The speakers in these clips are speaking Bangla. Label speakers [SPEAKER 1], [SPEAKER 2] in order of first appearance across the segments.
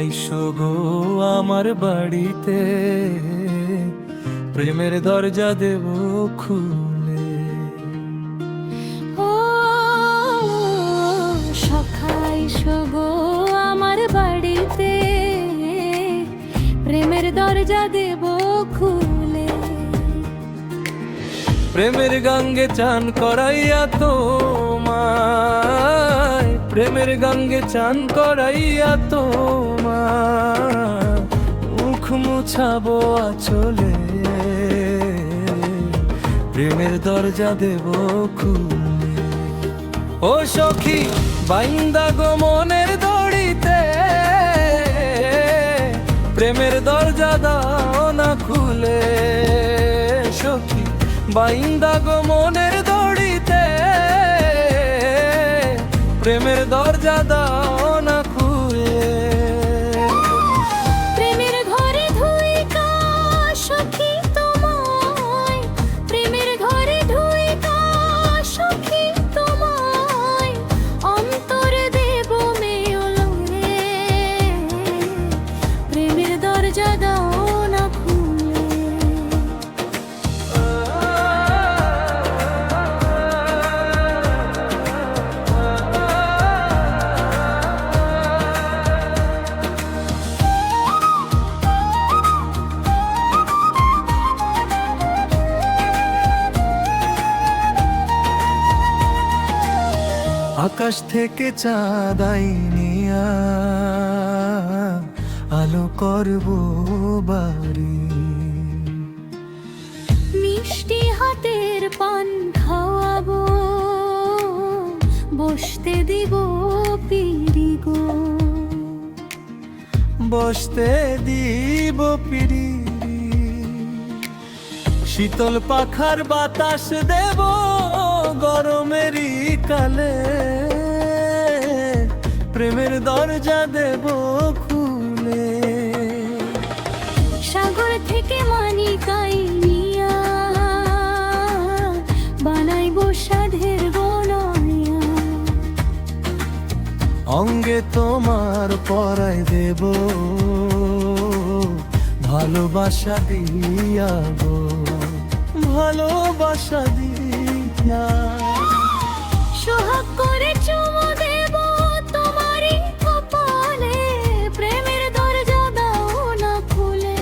[SPEAKER 1] আইসো গো আমার বাড়িতে, প্রেমের দরজা দেব খুলে।
[SPEAKER 2] ও সখা আইসো গো আমার বাড়িতে, প্রেমের দরজা দেব খুলে।
[SPEAKER 1] প্রেমের গঙ্গে চান করাইয়া তোমায়, প্রেমের গঙ্গে চান করাইয়া তোমায় মুখ মুছাবো আঁচলে, প্রেমের দরজা দেব খুলে। ও সখী বাইন্দা গো মনের দড়িতে, প্রেমের দরজা দাও না খুলে। সখী বাইন্দা গো মনের দড়িতে, প্রেমের দরজা দাও না খুলে।
[SPEAKER 2] প্রেমের ঘরে ধুই কা সখী তোমায়, প্রেমের ঘরে ধুই কা সখী তোমায় অন্তর দেব মেয়লে, প্রেমের দরজা দাও না খুলে।
[SPEAKER 1] আকাশ থেকে চাঁদ আইনিয়া আলো করব বাড়ি,
[SPEAKER 2] মিষ্টি হাতের পান খাওয়াবো, বসতে দিব পিড়ি গো,
[SPEAKER 1] বসতে দিব পিড়ি। শীতল পাখার বাতাস দেব গরমেরই কালে, প্রেমের দরজা দেব খুলে।
[SPEAKER 2] সাগর থেকে মানি কাইনিয়া বানাইবো সাধের বনাইয়া,
[SPEAKER 1] অঙ্গে তোমার পরাই দেব ভালোবাসা দিয়া গো, ভালোবাসা দিয়া।
[SPEAKER 2] সোহাগ করে চুমু দেব তোমারই কপালে, প্রেমের দরজা দাও না খুলে।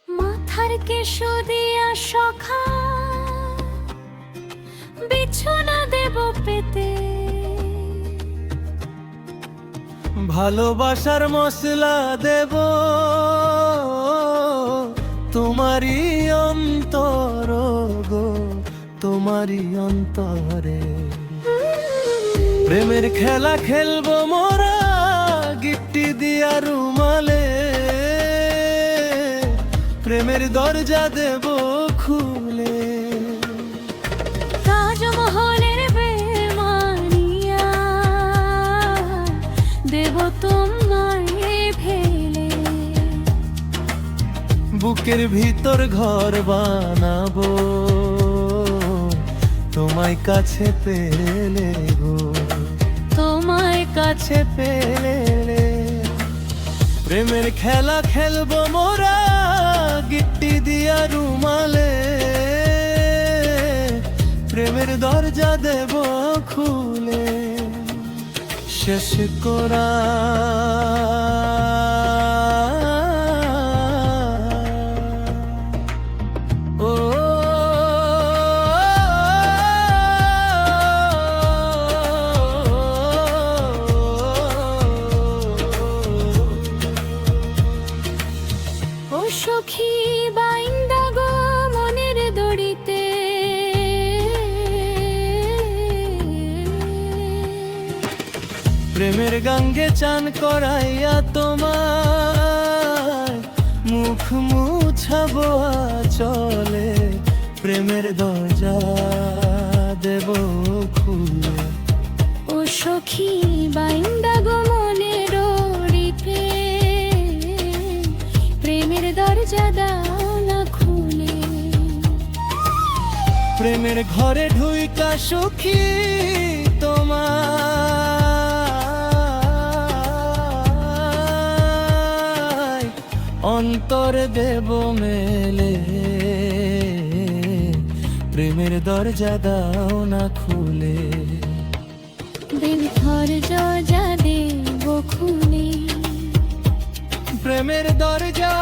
[SPEAKER 2] মাথার কেশো দিয়া সখা বিছানা দেব পেতে,
[SPEAKER 1] ভালোবাসার মশলা দেব তোমারই অন্তর গো, তোমারই অন্তরে। প্রেমের খেলা খেলবো মোরা গিফটি দিয়া রুমালে, প্রেমের দরজা দেব খুলে।
[SPEAKER 2] তাজমহলের বেমানিয়া দেব তোমায় ফেলে,
[SPEAKER 1] বুকের ভিতর ঘর বানাবো তোমায় কাছে পেলে গো, তোমায় কাছে পেলে। প্রেমের খেলা খেলবো মোরা গিফটি দিয়া রুমালে, প্রেমের দরজা দেব খুলে। শেষ করা
[SPEAKER 2] ও সখী বাইন্দা গো মনের দড়িতে,
[SPEAKER 1] প্রেমের গঙ্গে চান করাইয়া তোমার মুখ মুছাবো আঁচলে, প্রেমের দরজা দেব খুলে।
[SPEAKER 2] ও সখী বাইন্দা গো মনের দড়িতে, প্রেমের দরজা দাও না খুলে।
[SPEAKER 1] প্রেমের ঘরে ঢুইকা সুখী তোমায় অন্তর দেব মেলে, প্রেমের দরজা দাও না খুলে।
[SPEAKER 2] প্রেমের দরজা দেব খুলে।
[SPEAKER 1] প্রেমের দরজা